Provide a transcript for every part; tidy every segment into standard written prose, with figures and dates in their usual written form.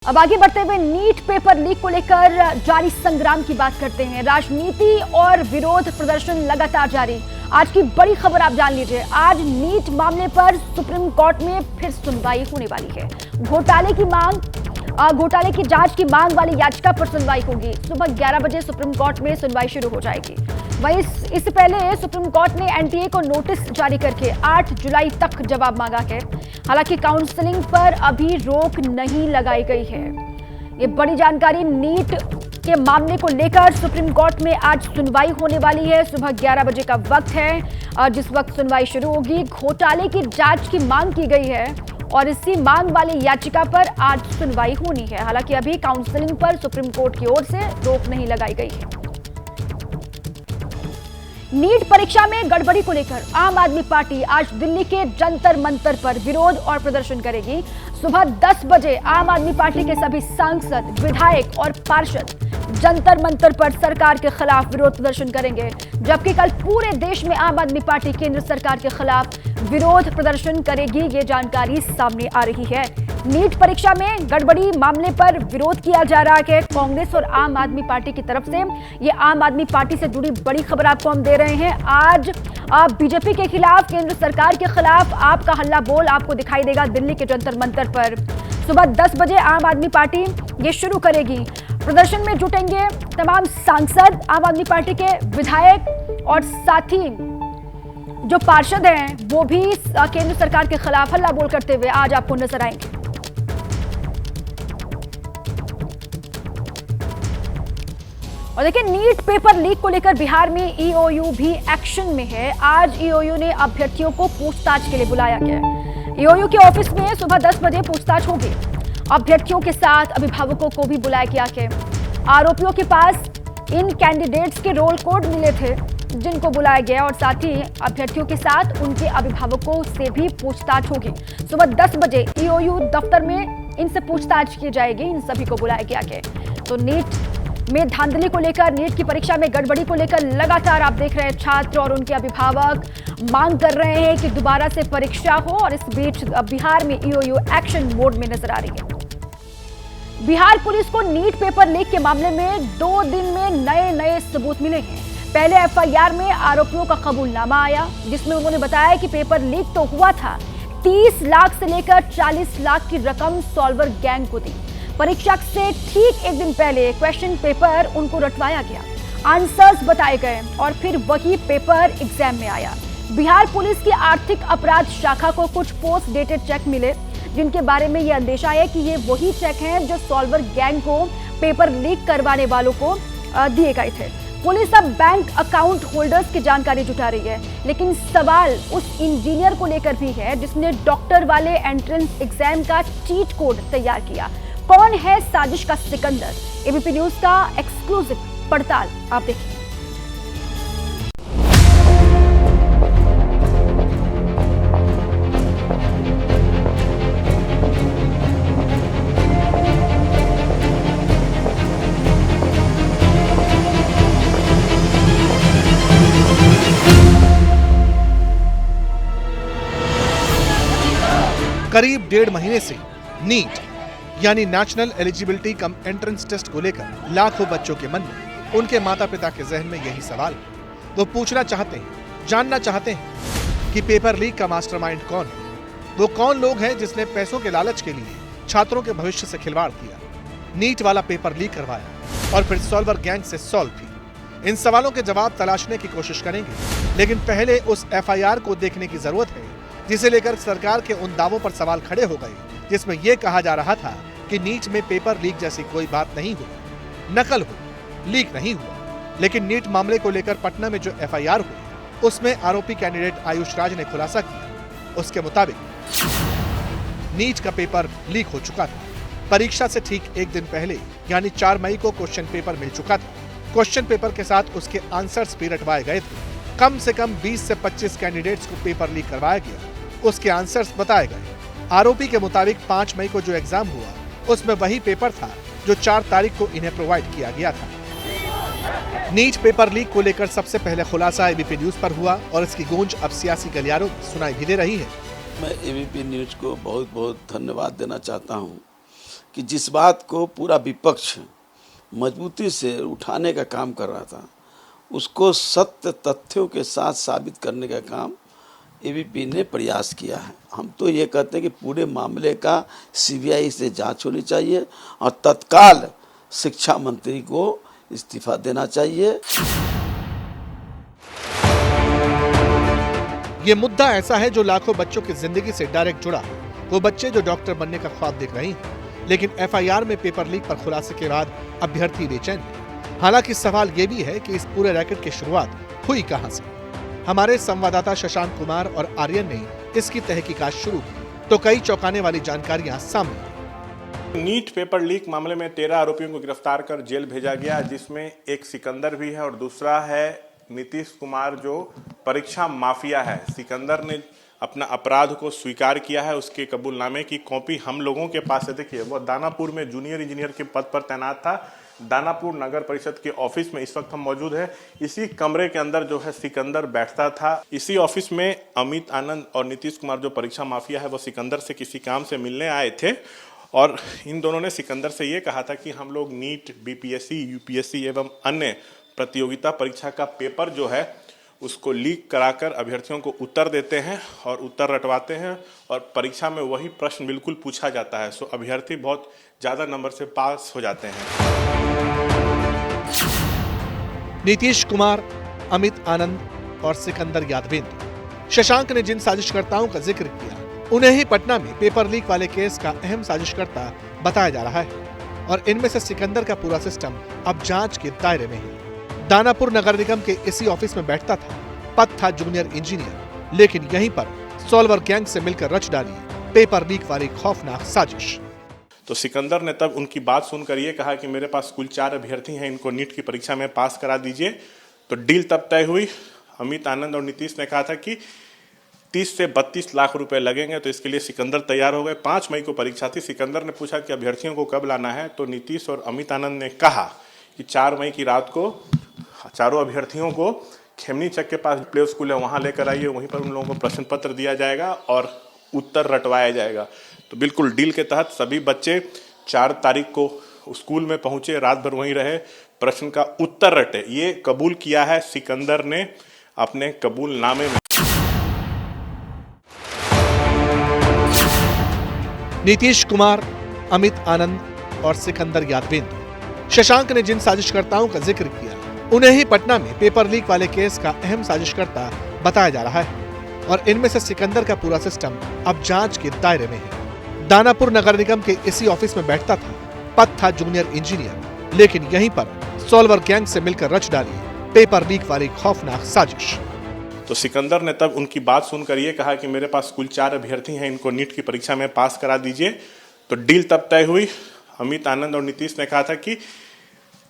अब आगे बढ़ते हुए नीट पेपर लीक को लेकर जारी संग्राम की बात करते हैं। राजनीति और विरोध प्रदर्शन लगातार जारी। आज की बड़ी खबर आप जान लीजिए। आज नीट मामले पर सुप्रीम कोर्ट में फिर सुनवाई होने वाली है। घोटाले की जांच की मांग वाली याचिका पर सुनवाई होगी। सुबह 11 बजे सुप्रीम कोर्ट में सुनवाई शुरू हो जाएगी। वहीं इससे पहले सुप्रीम कोर्ट ने एनटीए को नोटिस जारी करके 8 जुलाई तक जवाब मांगा है। हालांकि काउंसलिंग पर अभी रोक नहीं लगाई गई है। ये बड़ी जानकारी। नीट के मामले को लेकर सुप्रीम कोर्ट में आज सुनवाई होने वाली है। सुबह 11 बजे का वक्त है जिस वक्त सुनवाई शुरू होगी। घोटाले की जांच की मांग की गई है और इसी मांग वाली याचिका पर आज सुनवाई होनी है। हालांकि अभी काउंसलिंग पर सुप्रीम कोर्ट की ओर से रोक नहीं लगाई गई है। नीट परीक्षा में गड़बड़ी को लेकर आम आदमी पार्टी आज दिल्ली के जंतर मंतर पर विरोध और प्रदर्शन करेगी। सुबह 10 बजे आम आदमी पार्टी के सभी सांसद, विधायक और पार्षद जंतर मंतर पर सरकार के खिलाफ विरोध प्रदर्शन करेंगे। जबकि कल पूरे देश में आम आदमी पार्टी केंद्र सरकार के खिलाफ विरोध प्रदर्शन करेगी। ये जानकारी सामने आ रही है। नीट परीक्षा में गड़बड़ी मामले पर विरोध किया जा रहा है कांग्रेस और आम आदमी पार्टी की तरफ से। ये आम आदमी पार्टी से जुड़ी बड़ी खबर आपको हम दे रहे हैं। आज बीजेपी के खिलाफ, केंद्र सरकार के खिलाफ आपका हल्ला बोल आपको दिखाई देगा दिल्ली के जंतर मंतर पर। सुबह 10 बजे आम आदमी पार्टी ये शुरू करेगी। प्रदर्शन में जुटेंगे तमाम सांसद, आम आदमी पार्टी के विधायक और साथ ही जो पार्षद हैं वो भी केंद्र सरकार के खिलाफ हल्ला बोल करते हुए आज आपको नजर आएंगे। और देखिए, नीट पेपर लीक को लेकर बिहार में ईओयू भी एक्शन में है। आज ईओयू ने अभ्यर्थियों को पूछताछ के लिए बुलाया गया है। ईओयू के ऑफिस में सुबह 10 बजे पूछताछ होगी। अभ्यर्थियों के साथ अभिभावकों को भी बुलाया गया है। आरोपियों के पास इन कैंडिडेट्स के रोल कोड मिले थे जिनको बुलाया गया और साथ ही अभ्यर्थियों के साथ उनके अभिभावकों से भी पूछताछ होगी। सुबह 10 बजे ईओयू दफ्तर में इनसे पूछताछ की जाएगी। इन सभी को बुलाया गया है। तो नीट में धांधली को लेकर, नीट की परीक्षा में गड़बड़ी को लेकर लगातार आप देख रहे हैं छात्र और उनके अभिभावक मांग कर रहे हैं कि दोबारा से परीक्षा हो। और इस बीच बिहार में ईओयू एक्शन मोड में नजर आ रही है। बिहार पुलिस को नीट पेपर लीक के मामले में 2 दिन में नए सबूत मिले हैं। पहले एफआईआर में आरोपियों का कबूलनामा आया जिसमें उन्होंने बताया कि पेपर लीक तो हुआ था, 30 लाख से लेकर 40 लाख की रकम सॉल्वर गैंग को दी। परीक्षा से ठीक एक दिन पहले क्वेश्चन पेपर उनको रटवाया गया, आंसर्स बताए गए और फिर वही पेपर एग्जाम में आया। बिहार पुलिस की आर्थिक अपराध शाखा को कुछ पोस्ट डेटेड चेक मिले जिनके बारे में यह अंदेशा है कि ये वही चेक हैं जो सॉल्वर गैंग को पेपर लीक करवाने वालों को दिए गए थे। पुलिस अब बैंक अकाउंट होल्डर्स की जानकारी जुटा रही है, लेकिन सवाल उस इंजीनियर को लेकर भी है जिसने डॉक्टर वाले एंट्रेंस एग्जाम का चीट कोड तैयार किया। कौन है साजिश का सिकंदर? एबीपी न्यूज का एक्सक्लूसिव पड़ताल आप देखिए। करीब 1.5 महीने से नीट यानी national eligibility cum entrance test को लेकर लाखों बच्चों के मन में, उनके माता पिता के जहन में यही सवाल है। वो पूछना चाहते हैं, जानना चाहते हैं कि पेपर लीक का मास्टरमाइंड कौन है। वो कौन लोग हैं जिसने पैसों के लालच के लिए छात्रों के भविष्य से खिलवाड़ किया, नीट वाला पेपर लीक करवाया और फिर सॉल्वर गैंग से सॉल्व भी। इन सवालों के जवाब तलाशने की कोशिश करेंगे, लेकिन पहले उस एफआईआर को देखने की जरूरत है जिसे लेकर सरकार के उन दावों पर सवाल खड़े हो गए जिसमें यह कहा जा रहा था कि नीट में पेपर लीक जैसी कोई बात नहीं हुई, नकल हुई, लीक नहीं हुआ। लेकिन नीट मामले को लेकर पटना में जो एफआईआर हुई उसमें आरोपी कैंडिडेट आयुष राज ने खुलासा किया। उसके मुताबिक नीट का पेपर लीक हो चुका था। परीक्षा से ठीक एक दिन पहले यानी 4 मई को क्वेश्चन पेपर मिल चुका था। क्वेश्चन पेपर के साथ उसके आंसर्स भी रटवाए गए थे। कम से कम 20 से 25 कैंडिडेट्स को पेपर लीक करवाया गया, उसके आंसर्स बताए गए। आरोपी के मुताबिक 5 मई को जो एग्जाम हुआ उसमें वही पेपर था जो 4 तारीख को इन्हें प्रोवाइड किया गया था। नीट पेपर लीक को लेकर सबसे पहले खुलासा एबीपी न्यूज पर हुआ और इसकी गूंज अब सियासी गलियारों में सुनाई भी दे रही है। मैं एबीपी न्यूज को बहुत बहुत धन्यवाद देना चाहता हूं कि जिस बात को पूरा विपक्ष मजबूती से उठाने का काम कर रहा था, उसको सत्य तथ्यों के साथ साबित करने का काम एबीपी ने प्रयास किया है। हम तो ये कहते हैं कि पूरे मामले का सीबीआई से जांच होनी चाहिए और तत्काल शिक्षा मंत्री को इस्तीफा देना चाहिए। ये मुद्दा ऐसा है जो लाखों बच्चों की जिंदगी से डायरेक्ट जुड़ा है। वो बच्चे जो डॉक्टर बनने का ख्वाब देख रहे हैं, लेकिन एफआईआर में पेपर लीक पर खुलासे के बाद अभ्यर्थी बेचैन है। हालांकि सवाल ये भी है कि इस पूरे रैकेट की शुरुआत हुई कहां से। हमारे संवाददाता शशांक कुमार और आर्यन ने इसकी तहकीकात शुरू की तो कई चौंकाने वाली जानकारियां सामने आई। नीट पेपर लीक मामले में 13 आरोपियों को गिरफ्तार कर जेल भेजा गया, जिसमें एक सिकंदर भी है और दूसरा है नीतीश कुमार जो परीक्षा माफिया है। सिकंदर ने अपना अपराध को स्वीकार किया है। उसके कबूलनामे की कॉपी हम लोगों के पास है। देखिए, वो दानापुर में जूनियर इंजीनियर के पद पर तैनात था। दानापुर नगर परिषद के ऑफिस में इस वक्त हम मौजूद है। इसी कमरे के अंदर जो है सिकंदर बैठता था। इसी ऑफिस में अमित आनंद और नीतीश कुमार जो परीक्षा माफिया है वो सिकंदर से किसी काम से मिलने आए थे और इन दोनों ने सिकंदर से ये कहा था कि हम लोग नीट, बीपीएससी, यूपीएससी एवं अन्य प्रतियोगिता परीक्षा का पेपर जो है उसको लीक कराकर अभ्यर्थियों को उत्तर देते हैं और उत्तर रटवाते हैं और परीक्षा में वही प्रश्न बिल्कुल पूछा जाता है। सो अभ्यर्थी बहुत ज़्यादा नंबर से पास हो जाते हैं। नीतीश कुमार, अमित आनंद और सिकंदर यादवेंद्र। शशांक ने जिन साजिशकर्ताओं का जिक्र किया, उन्हें ही पटना में पेपर लीक वाले केस का अहम साजिशकर्ता बताया जा रहा है और इनमें से सिकंदर का पूरा सिस्टम अब जांच के दायरे में है। दानापुर नगर निगम के इसी ऑफिस में बैठता था। पद था जूनियर इंजीनियर, लेकिन यहीं पर सॉल्वर गैंग से मिलकर रच डाली पेपर लीक वाली खौफनाक साजिश। तो सिकंदर ने तब उनकी बात सुनकर ये कहा कि मेरे पास कुल 4 अभ्यर्थी हैं, इनको नीट की परीक्षा में पास करा दीजिए। तो डील तब तय हुई। अमित आनंद और नीतीश ने कहा था कि 30 से 32 लाख रुपए लगेंगे, तो इसके लिए सिकंदर तैयार हो गए। 5 मई को परीक्षा थी। सिकंदर ने पूछा कि अभ्यर्थियों को कब लाना है, तो नीतीश और अमित आनंद ने कहा कि 4 मई की रात को चारों अभ्यर्थियों को खेमनी चक के पास प्ले स्कूल है, वहां लेकर आइए। वहीं पर उन लोगों को प्रश्न पत्र दिया जाएगा और उत्तर रटवाया जाएगा। तो बिल्कुल डील के तहत सभी बच्चे 4 तारीख को स्कूल में पहुंचे, रात भर वहीं रहे, प्रश्न का उत्तर रटे। ये कबूल किया है सिकंदर ने अपने कबूलनामे में। नीतीश कुमार, अमित आनंद और सिकंदर यादवेंद्र। शशांक ने जिन साजिशकर्ताओं का जिक्र किया, उन्हें ही पटना में पेपर लीक वाले केस का अहम साजिशकर्ता बताया जा रहा है और इनमें से सिकंदर का पूरा सिस्टम अब जांच के दायरे में है। दानापुर नगर निगम के इसी ऑफिस में बैठता था। पद था जूनियर इंजीनियर, लेकिन यहीं पर सॉल्वर गैंग से मिलकर रच डाली पेपर लीक वाली खौफनाक साजिश। तो सिकंदर ने तब उनकी बात सुनकर ये कहा कि मेरे पास कुल 4 अभ्यर्थी हैं, इनको नीट की परीक्षा में पास करा दीजिए। तो डील तब तय हुई। अमित आनंद और नीतीश ने कहा था कि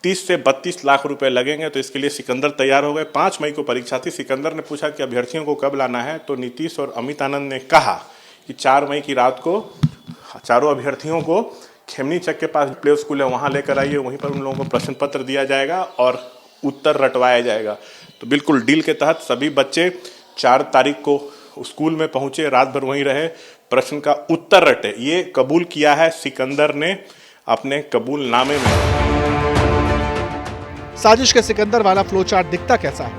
30 से 32 लाख रुपए लगेंगे, तो इसके लिए सिकंदर तैयार हो गए। 5 मई को परीक्षा थी। सिकंदर ने पूछा कि अभ्यर्थियों को कब लाना है, तो नीतीश और अमित आनंद ने कहा कि 4 मई की रात को चारों अभ्यर्थियों को खेमनी चक के पास प्ले स्कूल है, वहां लेकर आइए। वहीं पर उन लोगों को प्रश्न पत्र दिया जाएगा और उत्तर रटवाया जाएगा। तो बिल्कुल डील के तहत सभी बच्चे 4 तारीख को स्कूल में पहुंचे, रात भर वहीं रहे, प्रश्न का उत्तर रटे। ये कबूल किया है सिकंदर ने अपने कबूलनामे में। साजिश के सिकंदर वाला फ्लो चार्ट दिखता कैसा है,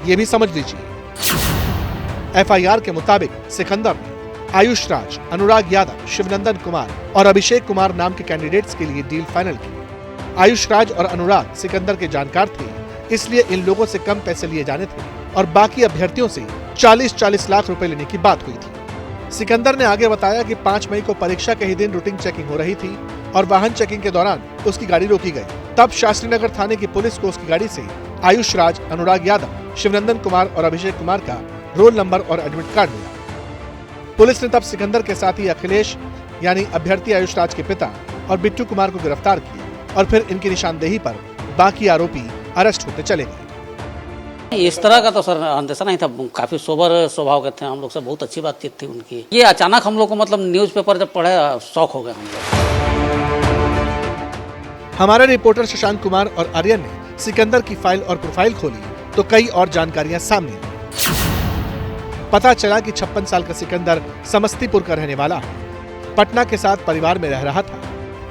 ये भी समझ लीजिए। एफआईआर के मुताबिक सिकंदर ने आयुष राज, अनुराग यादव, शिवनंदन कुमार और अभिषेक कुमार नाम के कैंडिडेट्स के लिए डील फाइनल की। आयुष राज और अनुराग सिकंदर के जानकार थे, इसलिए इन लोगों से कम पैसे लिए जाने थे और बाकी अभ्यर्थियों से 40-40 लाख रुपए लेने की बात हुई थी। सिकंदर ने आगे बताया कि 5 मई को परीक्षा के ही दिन रूटीन चेकिंग हो रही थी और वाहन चेकिंग के दौरान उसकी गाड़ी रोकी गई। तब शास्त्री नगर थाने की पुलिस को उसकी गाड़ी से आयुष राज, अनुराग यादव, शिवनंदन कुमार और अभिषेक कुमार का रोल नंबर और एडमिट कार्ड मिला। पुलिस ने तब सिकंदर के साथी अखिलेश यानी अभ्यर्थी आयुष राज के पिता और बिट्टू कुमार को गिरफ्तार किया और फिर इनकी निशानदेही पर बाकी आरोपी अरेस्ट होते चले गए। इस तरह का तो सर अंदेशा नहीं था। काफी सोबर स्वभाव के थे, हम लोग से बहुत अच्छी बातचीत थी उनकी। ये अचानक हम लोग को मतलब न्यूज़पेपर जब पढ़े शौक हो गए हम लोग। हमारे रिपोर्टर शशांक कुमार और आर्यन ने सिकंदर की फाइल और प्रोफाइल खोली तो कई और जानकारियां सामने आई। पता चला कि 56 साल का सिकंदर समस्तीपुर का रहने वाला है। पटना के साथ परिवार में रह रहा था।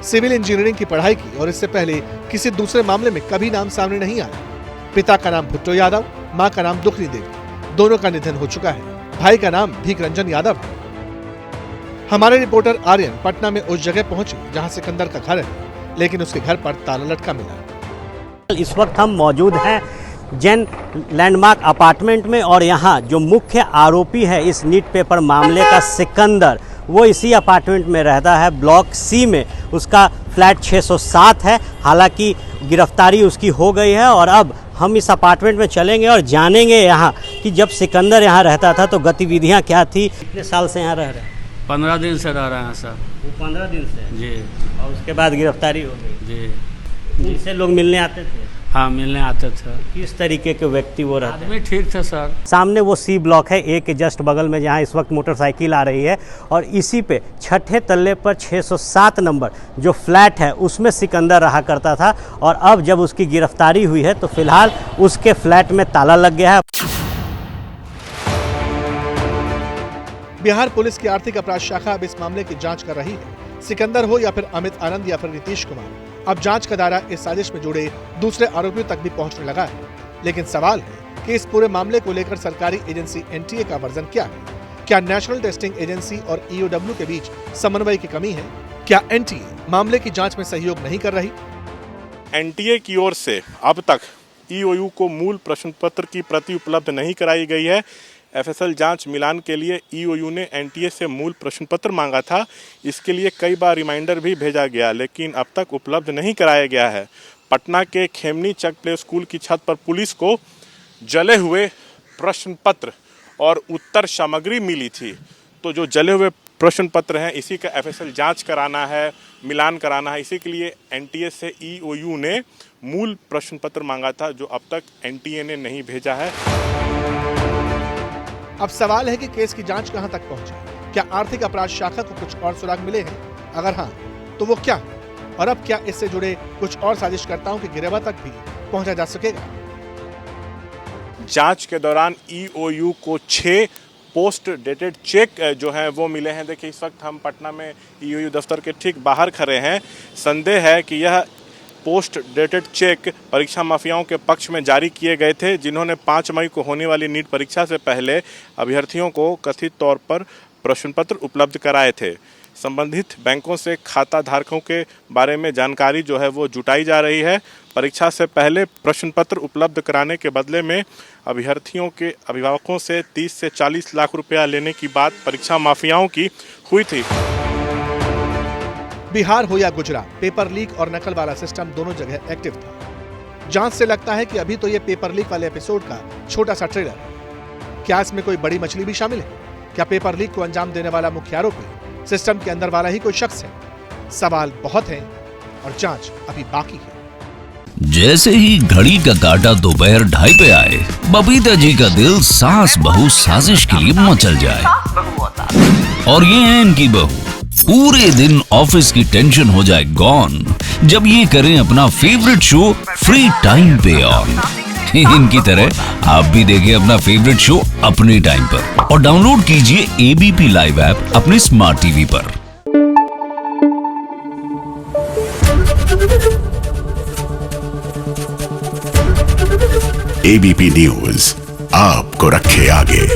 सिविल इंजीनियरिंग की पढ़ाई की और इससे पहले किसी दूसरे मामले में कभी नाम सामने नहीं आया। पिता का नाम भुट्टो यादव, मां का नाम दुखनी देवी, दोनों का निधन हो चुका है। भाई का नाम भीख रंजन यादव है। हमारे रिपोर्टर आर्यन पटना में उस जगह पहुंचे जहां सिकंदर का घर है, लेकिन उसके घर पर ताला लटका मिला। इस वक्त हम मौजूद हैं जैन लैंडमार्क अपार्टमेंट में और यहाँ जो मुख्य आरोपी है इस नीट पेपर मामले का सिकंदर, वो इसी अपार्टमेंट में रहता है। ब्लॉक सी में उसका फ्लैट 607 है। हालांकि गिरफ्तारी उसकी हो गई है और अब हम इस अपार्टमेंट में चलेंगे और जानेंगे यहाँ कि जब सिकंदर यहाँ रहता था तो गतिविधियाँ क्या थी। कितने साल से यहाँ रह रहे हैं? 15 दिन से रह रहे हैं सर। वो 15 दिन से जी। और उसके बाद गिरफ्तारी हो गई। जी। जिनसे लोग मिलने आते थे? हाँ, मिलने आते थे। किस तरीके के व्यक्ति वो रहते हैं? आदमी ठीक थे सर। सामने वो सी ब्लॉक है, ए के जस्ट बगल में, जहाँ इस वक्त मोटरसाइकिल आ रही है और इसी पे छठे तल्ले पर 607 नंबर जो फ्लैट है उसमें सिकंदर रहा करता था। और अब जब उसकी गिरफ्तारी हुई है तो फिलहाल उसके फ्लैट में ताला लग गया है। बिहार पुलिस की आर्थिक अपराध शाखा अब इस मामले की जांच कर रही है। सिकंदर हो या फिर अमित आनंद या फिर नीतीश कुमार, अब जांच का दायरा इस साजिश में जुड़े दूसरे आरोपियों तक भी पहुंचने लगा है। लेकिन सवाल है कि इस पूरे मामले को लेकर सरकारी एजेंसी एनटीए का वर्जन क्या है? क्या नेशनल टेस्टिंग एजेंसी और ईओडब्ल्यू के बीच समन्वय की कमी है? क्या एनटीए मामले की जांच में सहयोग नहीं कर रही? एनटीए की ओर से अब तक ईओयू को मूल प्रश्न पत्र की प्रति उपलब्ध नहीं कराई गई है। एफएसएल जांच मिलान के लिए ईओयू ने एनटीए से मूल प्रश्न पत्र मांगा था। इसके लिए कई बार रिमाइंडर भी भेजा गया, लेकिन अब तक उपलब्ध नहीं कराया गया है। पटना के खेमनी चक प्ले स्कूल की छत पर पुलिस को जले हुए प्रश्न पत्र और उत्तर सामग्री मिली थी। तो जो जले हुए प्रश्न पत्र हैं, इसी का एफएसएल जांच कराना है, मिलान कराना है। इसी के लिए एनटीए से ईओयू ने मूल प्रश्न पत्र मांगा था, जो अब तक एनटीए ने नहीं भेजा है। अब सवाल है कि केस की जांच कहां तक पहुंची? क्या आर्थिक अपराध शाखा को कुछ और सुराग मिले हैं? अगर हाँ, तो वो क्या? और अब क्या इससे जुड़े कुछ और साजिशकर्ताओं की गिरफ्तारी तक भी पहुंचा जा सकेगा? जांच के दौरान ईओयू को 6 पोस्ट डेटेड चेक जो हैं वो मिले हैं। देखिए, इस वक्त हम पटना में ईओयू दफ्तर के ठीक बाहर खड़े हैं। संदेह है कि यह पोस्ट डेटेड चेक परीक्षा माफियाओं के पक्ष में जारी किए गए थे, जिन्होंने 5 मई को होने वाली नीट परीक्षा से पहले अभ्यर्थियों को कथित तौर पर प्रश्न पत्र उपलब्ध कराए थे। संबंधित बैंकों से खाता धारकों के बारे में जानकारी जो है वो जुटाई जा रही है। परीक्षा से पहले प्रश्न पत्र उपलब्ध कराने के बदले में अभ्यर्थियों के अभिभावकों से 30 से 40 लाख रुपया लेने की बात परीक्षा माफियाओं की हुई थी। बिहार हो या गुजरात, पेपर लीक और नकल वाला सिस्टम दोनों जगह एक्टिव था। जांच से लगता है कि अभी तो ये पेपर लीक वाले एपिसोड का छोटा सा ट्रेलर है। क्या इसमें कोई बड़ी मछली भी शामिल है? क्या पेपर लीक को अंजाम देने वाला मुख्य आरोपी सिस्टम के अंदर वाला ही कोई शख्स है? सवाल बहुत हैं और जांच अभी बाकी है। जैसे ही घड़ी का काटा दोपहर 2:30 पे आए, बबीता जी का दिल सास बहू साजिश के लिए मचल जाए। और ये है इनकी बहू, पूरे दिन ऑफिस की टेंशन हो जाए गॉन जब ये करें अपना फेवरेट शो फ्री टाइम पे ऑन। इनकी तरह आप भी देखें अपना फेवरेट शो अपने टाइम पर और डाउनलोड कीजिए एबीपी लाइव ऐप अपने स्मार्ट टीवी पर। एबीपी न्यूज आपको रखे आगे।